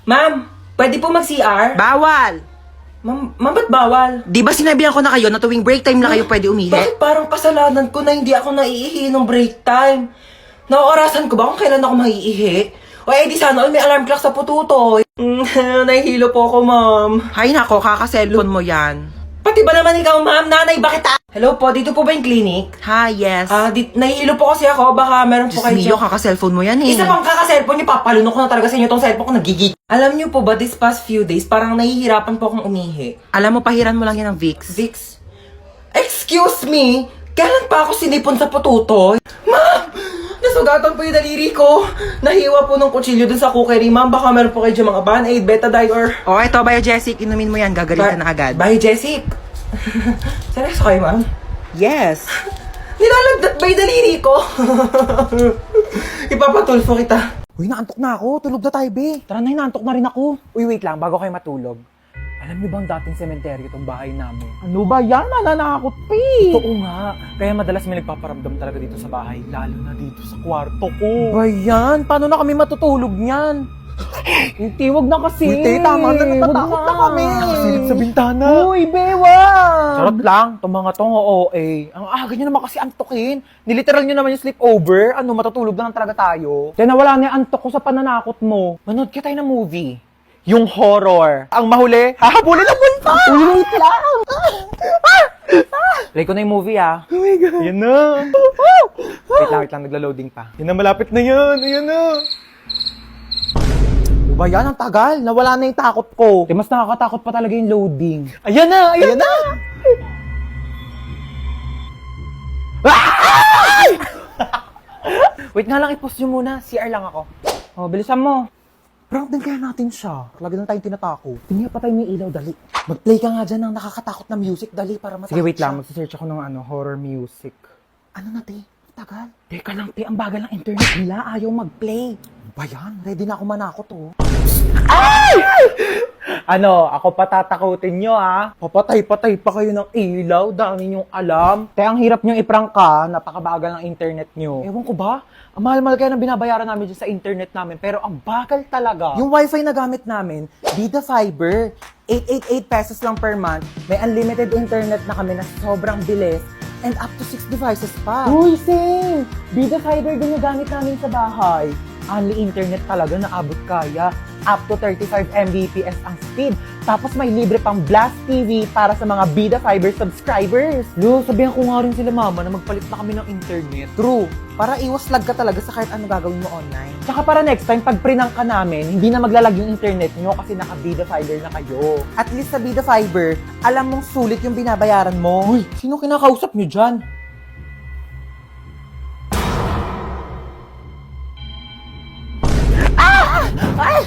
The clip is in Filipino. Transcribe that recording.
Ma'am, pwede po mag-CR? Bawal! Ma'am, ba't bawal? Di ba sinabihan ko na kayo na tuwing break time na kayo pwede umihi? Bakit parang kasalanan ko na hindi ako naiihi ng break time? Naorasan ko ba kung kailan ako maiihi? O di sana may alarm clock sa pututoy. Nahihilo po ako, ma'am. Hay nako, kaka-cellphone mo yan. Pati ba naman ikaw, ma'am? Nanay, bakit Hello po, dito po ba yung clinic? Ha, yes. Nahihilo po kasi ako. Baka meron po Diyos kayo mio, kaka-cellphone mo yan eh. Isa pang kaka-cellphone niyo, papalunok ko na talaga sa inyo tong cellphone ko, nagigig. Alam niyo po ba, this past few days, parang nahihirapan po akong umihi. Alam mo, pahiran mo lang yan ng Vicks. Vicks? Excuse me? Kailan pa ako sinipon sa pututoy? Ma'am! Nasugatan po yung daliri ko. Nahiwa po ng kutsilyo dun sa cookery. Ma'am, baka meron po kayo dyan mga Band-Aid, Betadine, or... O, eto, Biogesic, inumin mo yan, gagalitan na agad. Bye, Jessic. Seryoso kayo, ma'am? Yes. Nilalagdat ba yung daliri ko? Ipapatulfo kita. Uy, naantok na ako. Tulog na tayo, be. Tara na, naantok na rin ako. Uy, wait lang, bago kayo matulog. Alam niyo bang dating sementeryo itong bahay namin? Ano ba yan? Mananakot, pe! Oo nga. Kaya madalas may nagpaparamdam talaga dito sa bahay, lalo na dito sa kwarto ko. Ba yan? Paano na kami matutulog niyan? Hindi, wag na kasi. Hindi, tama na, natatakot na kami. Nakasilip sa bintana. Uy, bewa! Charot lang, itong mga tong OA. Ang aga nyo naman kasi antokin. Niliteral nyo naman yung sleepover. Ano, matutulog na lang talaga tayo. Kaya nawala na yung antok ko sa pananakot mo. Manood ka tayo ng movie. Yung horror. Ang mahuli, hahabulin ang multo! Wait lang! Play ko na yung movie, ah. Oh my God. Yan na. Wait lang, nagla-loading pa. Yan na, malapit na yan. Ayan na. Ba yan, ang tagal. Nawala na yung takot ko. Mas nakakatakot pa talaga yung loading. Ayan na! Ayan na! Wait nga lang, i-post nyo muna. CR lang ako. Oh, bilisan mo. Prank din kaya natin siya. Lagi lang tayong tinatako. Tingnan pa tayo may ilaw, dali. Mag-play ka nga dyan ng nakakatakot na music, dali, para matakot. Sige, wait lang. Magsisearch ako ng horror music. Ano na, te? Tagal. Teka lang, te. Ang bagal ng internet nila. Ayaw mag-play. Ba yan? Ready na ako manakot, oh. Ay! Ano, ako patatakutin nyo, ah. Papatay-patay pa kayo ng ilaw. Dami nyong alam. Kaya ang hirap nyong iprank ka. Napakabagal ng internet nyo. Ewan ko ba? Ang mahal-mahal kaya ng binabayaran namin dyan sa internet namin. Pero ang bagal talaga. Yung wifi na gamit namin, Vida Fiber. 888 pesos lang per month. May unlimited internet na kami na sobrang bilis. And up to 6 devices pa. Uy, same! Vida Fiber din yung gamit namin sa bahay. Only internet talaga na abot kaya. Up to 35 Mbps ang speed. Tapos may libre pang Blast TV para sa mga Vida Fiber subscribers. Lo, sabihan ko nga rin sila mama na magpalit na kami ng internet. True. Para iwas lag ka talaga sa kahit ano gagawin mo online. Tsaka para next time, pag prinang ka namin, hindi na maglalag yung internet nyo kasi naka Vida Fiber na kayo. At least sa Vida Fiber, alam mong sulit yung binabayaran mo. Uy, sino kinakausap nyo dyan? Ay!